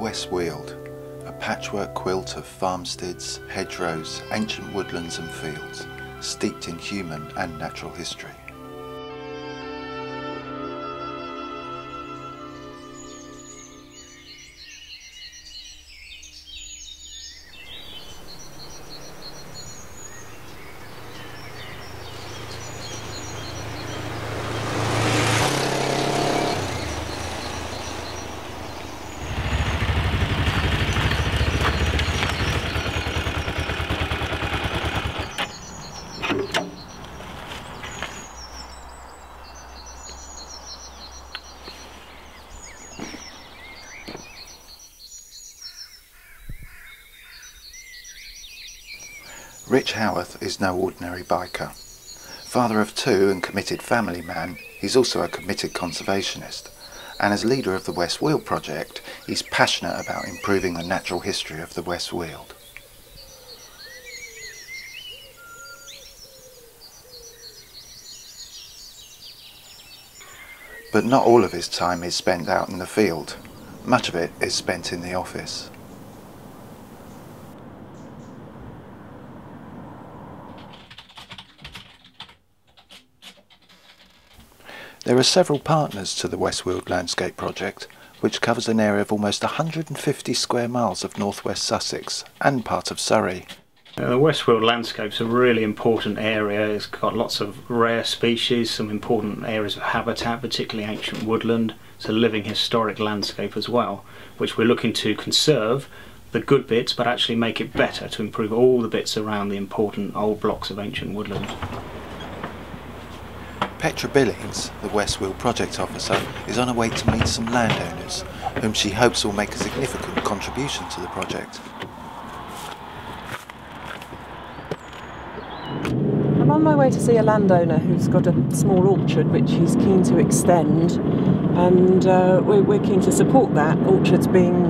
West Weald, a patchwork quilt of farmsteads, hedgerows, ancient woodlands and fields, steeped in human and natural history. Rich Howarth is no ordinary biker. Father of two and committed family man, he's also a committed conservationist. And as leader of the West Weald project, he's passionate about improving the natural history of the West Weald. But not all of his time is spent out in the field. Much of it is spent in the office. There are several partners to the West Weald Landscape Project, which covers an area of almost 150 square miles of northwest Sussex and part of Surrey. The West Weald Landscape's a really important area. It's got lots of rare species, some important areas of habitat, particularly ancient woodland. It's a living historic landscape as well, which we're looking to conserve the good bits but actually make it better to improve all the bits around the important old blocks of ancient woodland. Petra Billings, the West Weald project officer, is on her way to meet some landowners, whom she hopes will make a significant contribution to the project. I'm on my way to see a landowner who's got a small orchard which he's keen to extend, and we're keen to support that, orchards being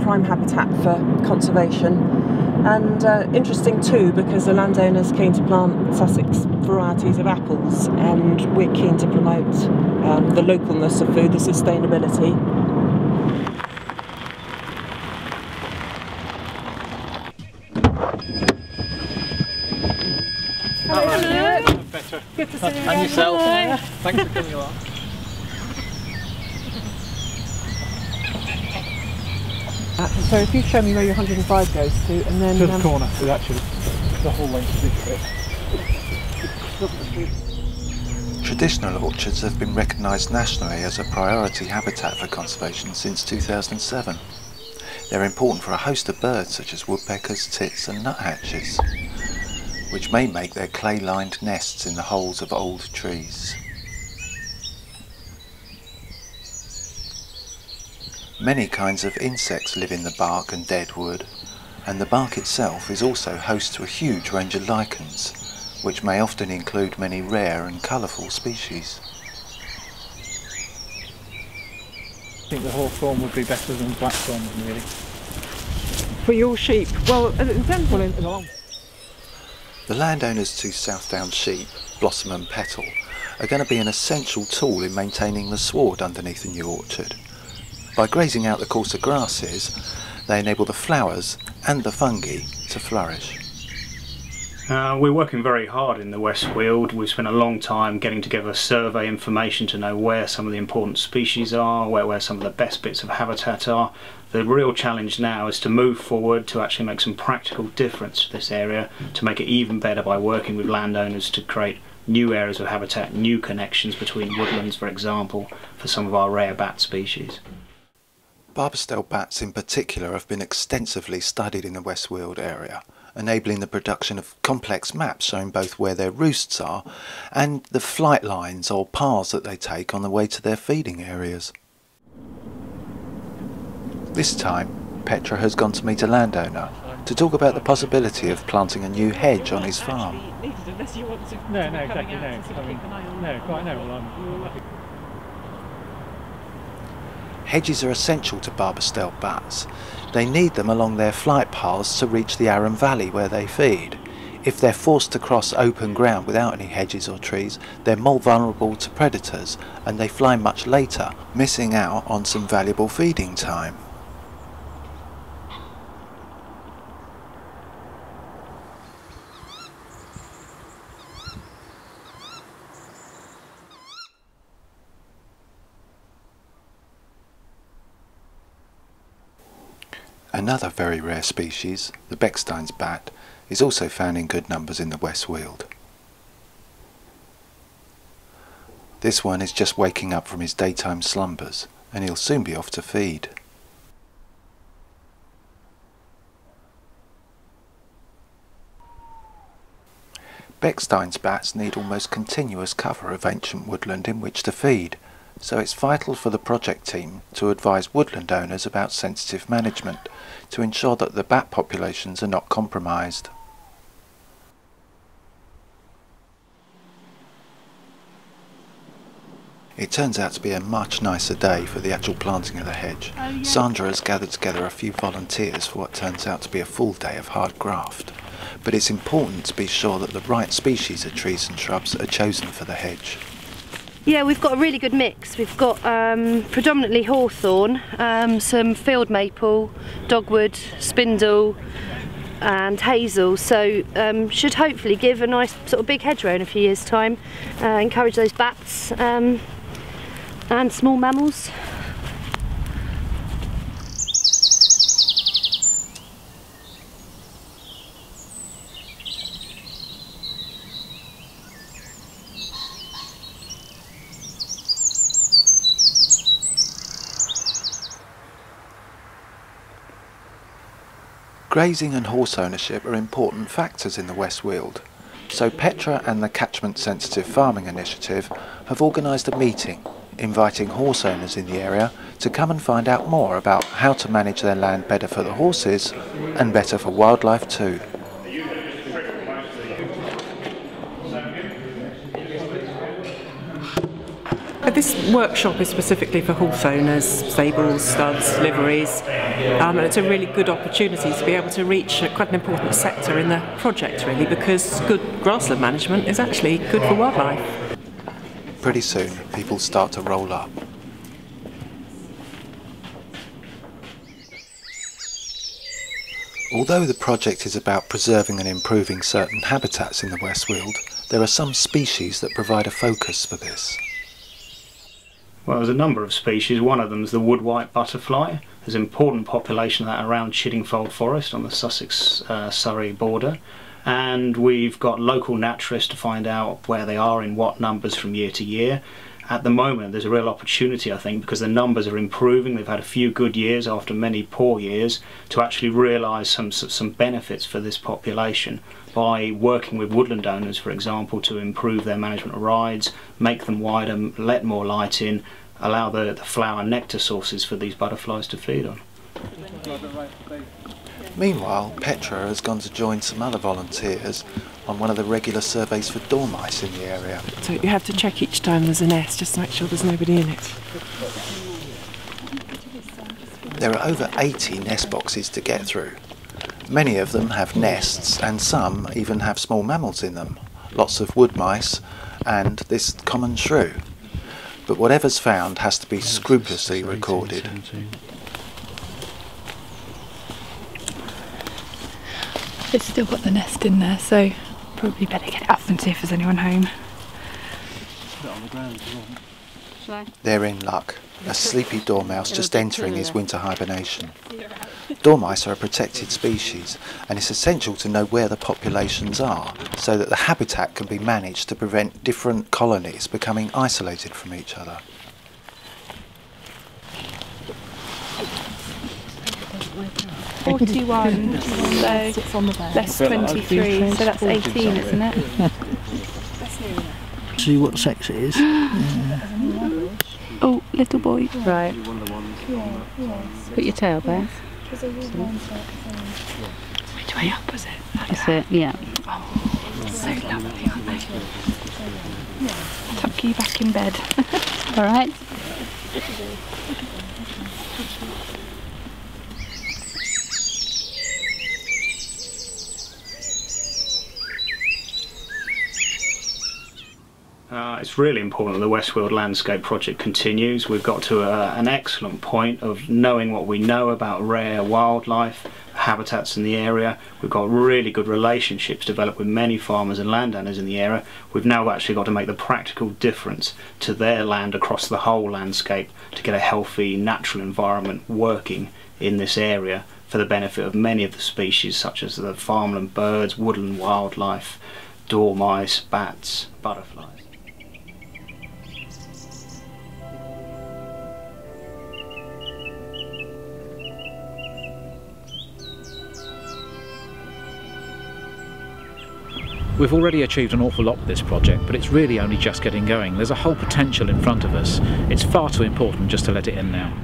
prime habitat for conservation. And interesting too, because the landowner's keen to plant Sussex varieties of apples, and we're keen to promote the localness of food, the sustainability. Hello, Stuart. Better. Good to see you again. And yourself. Hi. Thanks for coming along. So if you show me where your 105 goes to, and then... To the corner, so actually the whole length of this bit. Traditional orchards have been recognised nationally as a priority habitat for conservation since 2007. They're important for a host of birds such as woodpeckers, tits and nuthatches, which may make their clay-lined nests in the holes of old trees. Many kinds of insects live in the bark and dead wood, and the bark itself is also host to a huge range of lichens, which may often include many rare and colourful species. I think the hawthorn would be better than blackthorn, really. For your sheep? Well, in the long... The landowner's two Southdown sheep, Blossom and Petal, are going to be an essential tool in maintaining the sward underneath the new orchard. By grazing out the coarser grasses, they enable the flowers and the fungi to flourish. We're working very hard in the West Weald. We've spent a long time getting together survey information to know where some of the important species are, where some of the best bits of habitat are. The real challenge now is to move forward to actually make some practical difference to this area, to make it even better by working with landowners to create new areas of habitat, new connections between woodlands, for example, for some of our rare bat species. Barbastelle bats in particular have been extensively studied in the West Weald area, enabling the production of complex maps showing both where their roosts are and the flight lines or paths that they take on the way to their feeding areas. This time, Petra has gone to meet a landowner to talk about the possibility of planting a new hedge on his farm. No, exactly, no. I mean, no, quite no. Well, Hedges are essential to Barbastelle bats. They need them along their flight paths to reach the Arun Valley where they feed. If they're forced to cross open ground without any hedges or trees, they're more vulnerable to predators and they fly much later, missing out on some valuable feeding time. Another very rare species, the Bechstein's bat, is also found in good numbers in the West Weald. This one is just waking up from his daytime slumbers, and he'll soon be off to feed. Bechstein's bats need almost continuous cover of ancient woodland in which to feed, so it's vital for the project team to advise woodland owners about sensitive management to ensure that the bat populations are not compromised. It turns out to be a much nicer day for the actual planting of the hedge. Sandra has gathered together a few volunteers for what turns out to be a full day of hard graft. But it's important to be sure that the right species of trees and shrubs are chosen for the hedge. Yeah, we've got a really good mix. We've got predominantly hawthorn, some field maple, dogwood, spindle and hazel, so should hopefully give a nice sort of big hedgerow in a few years' time. Encourage those bats and small mammals. Grazing and horse ownership are important factors in the West Weald, so Petra and the Catchment Sensitive Farming Initiative have organised a meeting inviting horse owners in the area to come and find out more about how to manage their land better for the horses and better for wildlife too. This workshop is specifically for horse owners, stables, studs, liveries, and it's a really good opportunity to be able to reach quite an important sector in the project really, because good grassland management is actually good for wildlife. Pretty soon people start to roll up. Although the project is about preserving and improving certain habitats in the West Weald, there are some species that provide a focus for this. Well, there's a number of species. One of them is the wood white butterfly. There's an important population of that around Chiddingfold Forest on the Sussex-Surrey border. And we've got local naturalists to find out where they are in what numbers from year to year. At the moment there's a real opportunity, I think, because the numbers are improving. They've had a few good years after many poor years, to actually realise some benefits for this population by working with woodland owners, for example, to improve their management of rides, make them wider, let more light in, allow the flower and nectar sources for these butterflies to feed on. Meanwhile, Petra has gone to join some other volunteers on one of the regular surveys for dormice in the area. So you have to check each time there's a nest just to make sure there's nobody in it. There are over 80 nest boxes to get through. Many of them have nests and some even have small mammals in them, lots of wood mice and this common shrew. But whatever's found has to be scrupulously recorded. It's still got the nest in there, so probably better get it up and see if there's anyone home. They're in luck. A sleepy dormouse just entering his winter hibernation. Dormice are a protected species, and it's essential to know where the populations are so that the habitat can be managed to prevent different colonies becoming isolated from each other. $41, so less 23, so that's 18, isn't it? See what sex it is. Oh, little boy. Right. Put your tail there. Which way up was it? That's it, yeah. Oh, so lovely, aren't they? Tuck you back in bed. All right. It's really important that the West Weald Landscape Project continues. We've got to an excellent point of knowing what we know about rare wildlife, habitats in the area. We've got really good relationships developed with many farmers and landowners in the area. We've now actually got to make the practical difference to their land across the whole landscape to get a healthy natural environment working in this area for the benefit of many of the species such as the farmland birds, woodland wildlife, dormice, bats, butterflies. We've already achieved an awful lot with this project, but it's really only just getting going. There's a whole potential in front of us. It's far too important just to let it in now.